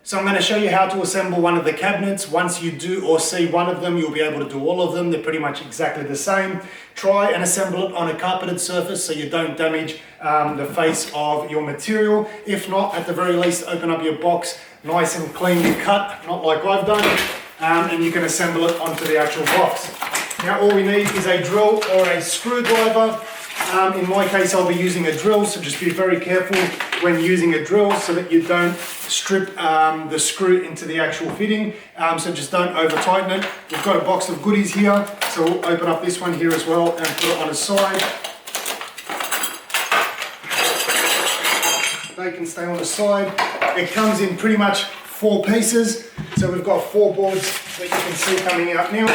So I'm going to show you how to assemble one of the cabinets. Once you do or see one of them, you'll be able to do all of them. They're pretty much exactly the same. Try and assemble it on a carpeted surface so you don't damage the face of your material. If not, at the very least, open up your box nice and cleanly cut, not like I've done, and you can assemble it onto the actual box. Now all we need is a drill or a screwdriver. In my case, I'll be using a drill, so just be very careful when using a drill so that you don't strip the screw into the actual fitting. So just don't over tighten it. We've got a box of goodies here, so we'll open up this one here as well and put it on its side. They can stay on the side. It comes in pretty much 4 pieces. So we've got 4 boards that you can see coming out now.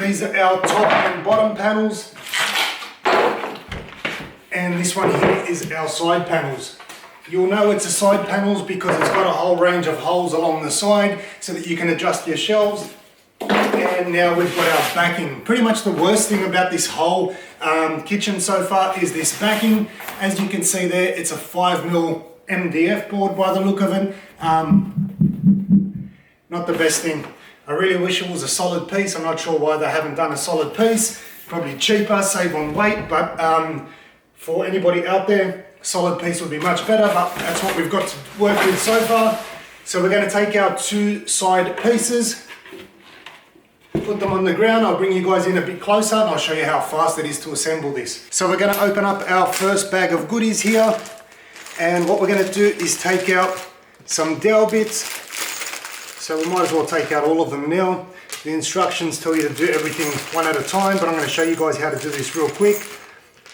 These are our top and bottom panels. And this one here is our side panels. You'll know it's a side panels because it's got a whole range of holes along the side so that you can adjust your shelves. And now we've got our backing. Pretty much the worst thing about this whole kitchen so far is this backing. As you can see there, it's a 5mm MDF board by the look of it. Not the best thing. I really wish it was a solid piece. I'm not sure why they haven't done a solid piece. Probably cheaper, save on weight, but for anybody out there, solid piece would be much better, but that's what we've got to work with so far. So we're going to take our 2 side pieces, put them on the ground. I'll bring you guys in a bit closer and I'll show you how fast it is to assemble this. So we're going to open up our first bag of goodies here, and what we're going to do is take out some dowel bits. So we might as well take out all of them now. The instructions tell you to do everything one at a time, but I'm going to show you guys how to do this real quick.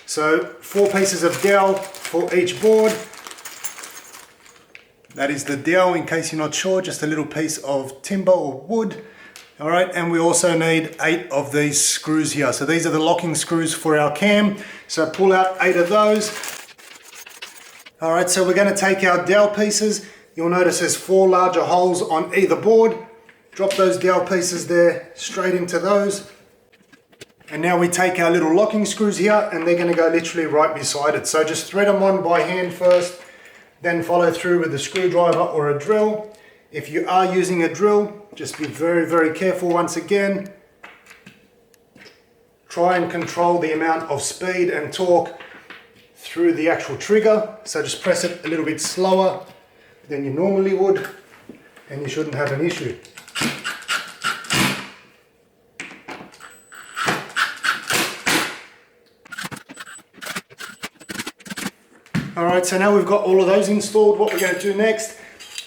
So 4 pieces of dowel for each board. That is the dowel, in case you're not sure, just a little piece of timber or wood. All right, and we also need 8 of these screws here. So these are the locking screws for our cam. So pull out 8 of those. All right, so we're going to take our dowel pieces. You'll notice there's 4 larger holes on either board. Drop those dowel pieces there straight into those. And now we take our little locking screws here and they're going to go literally right beside it. So just thread them on by hand first, then follow through with a screwdriver or a drill. If you are using a drill, just be very, very careful once again. Try and control the amount of speed and torque through the actual trigger. So just press it a little bit slower than you normally would and you shouldn't have an issue. Alright, so now we've got all of those installed, what we're going to do next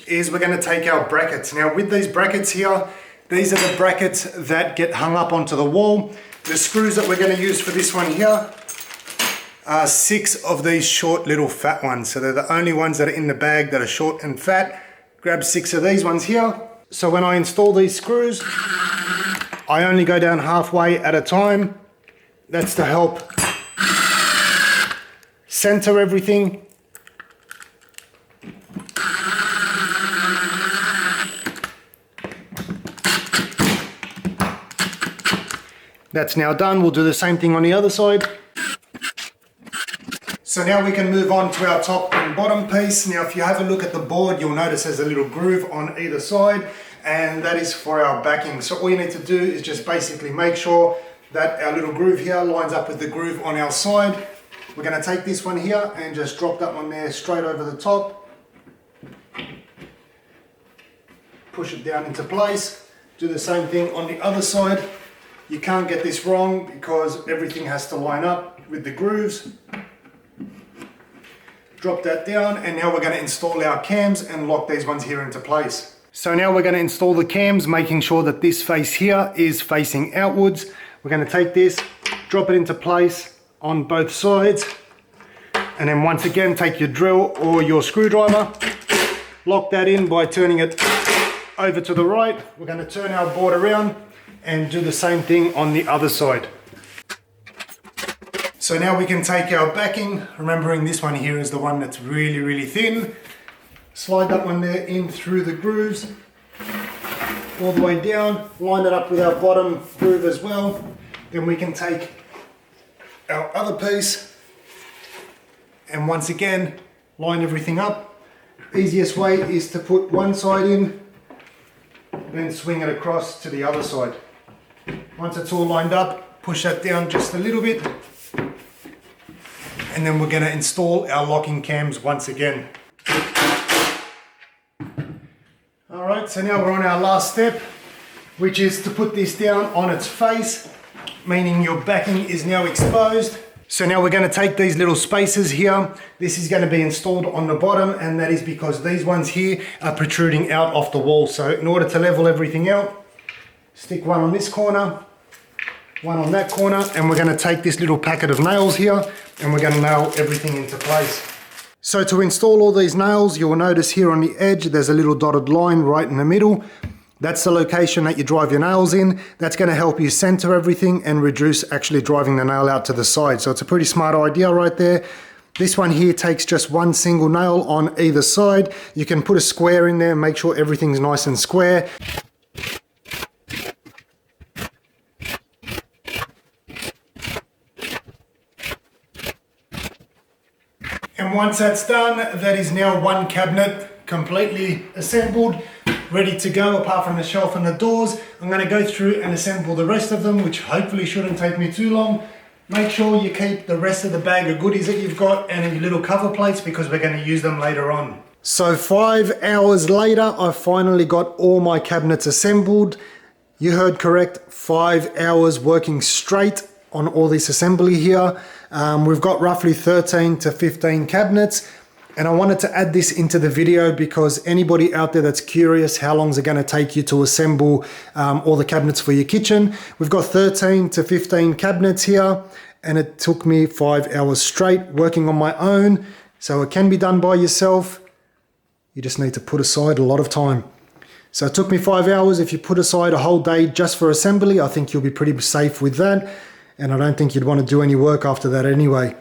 is we're going to take our brackets. Now with these brackets here, these are the brackets that get hung up onto the wall. The screws that we're going to use for this one here are 6 of these short little fat ones. So they're the only ones that are in the bag that are short and fat. Grab 6 of these ones here. So when I install these screws, I only go down halfway at a time. That's to help center everything. That's now done. We'll do the same thing on the other side. So now we can move on to our top and bottom piece. Now if you have a look at the board, you'll notice there's a little groove on either side, and that is for our backing. So all you need to do is just basically make sure that our little groove here lines up with the groove on our side. We're going to take this one here and just drop that one there straight over the top. Push it down into place. Do the same thing on the other side. You can't get this wrong because everything has to line up with the grooves. Drop that down, and now we're going to install our cams and lock these ones here into place. So now we're going to install the cams, making sure that this face here is facing outwards. We're going to take this, drop it into place on both sides, and then once again take your drill or your screwdriver, lock that in by turning it over to the right. We're going to turn our board around and do the same thing on the other side. So now we can take our backing, remembering this one here is the one that's really, really thin. Slide that one there in through the grooves, all the way down, line it up with our bottom groove as well. Then we can take our other piece and once again line everything up, Easiest way is to put one side in, then swing it across to the other side. Once it's all lined up, push that down just a little bit, and then we're going to install our locking cams once again. Alright, so now we're on our last step, which is to put this down on its face, meaning your backing is now exposed. So now we're going to take these little spaces here. This is going to be installed on the bottom, and that is because these ones here are protruding out off the wall. So in order to level everything out, stick one on this corner, one on that corner, and we're going to take this little packet of nails here and we're going to nail everything into place. So to install all these nails, you will notice here on the edge there's a little dotted line right in the middle. That's the location that you drive your nails in. That's going to help you center everything and reduce actually driving the nail out to the side. So it's a pretty smart idea right there. This one here takes just one single nail on either side. You can put a square in there and make sure everything's nice and square. And once that's done, that is now one cabinet completely assembled, ready to go, apart from the shelf and the doors. I'm going to go through and assemble the rest of them, which hopefully shouldn't take me too long. Make sure you keep the rest of the bag of goodies that you've got and your little cover plates, because we're going to use them later on. So 5 hours later, I finally got all my cabinets assembled. You heard correct, 5 hours working straight on all this assembly here. We've got roughly 13 to 15 cabinets. And I wanted to add this into the video because anybody out there that's curious how long is it going to take you to assemble all the cabinets for your kitchen. We've got 13 to 15 cabinets here, and it took me 5 hours straight working on my own. So it can be done by yourself. You just need to put aside a lot of time. So it took me 5 hours. If you put aside a whole day just for assembly, I think you'll be pretty safe with that. And I don't think you'd want to do any work after that anyway.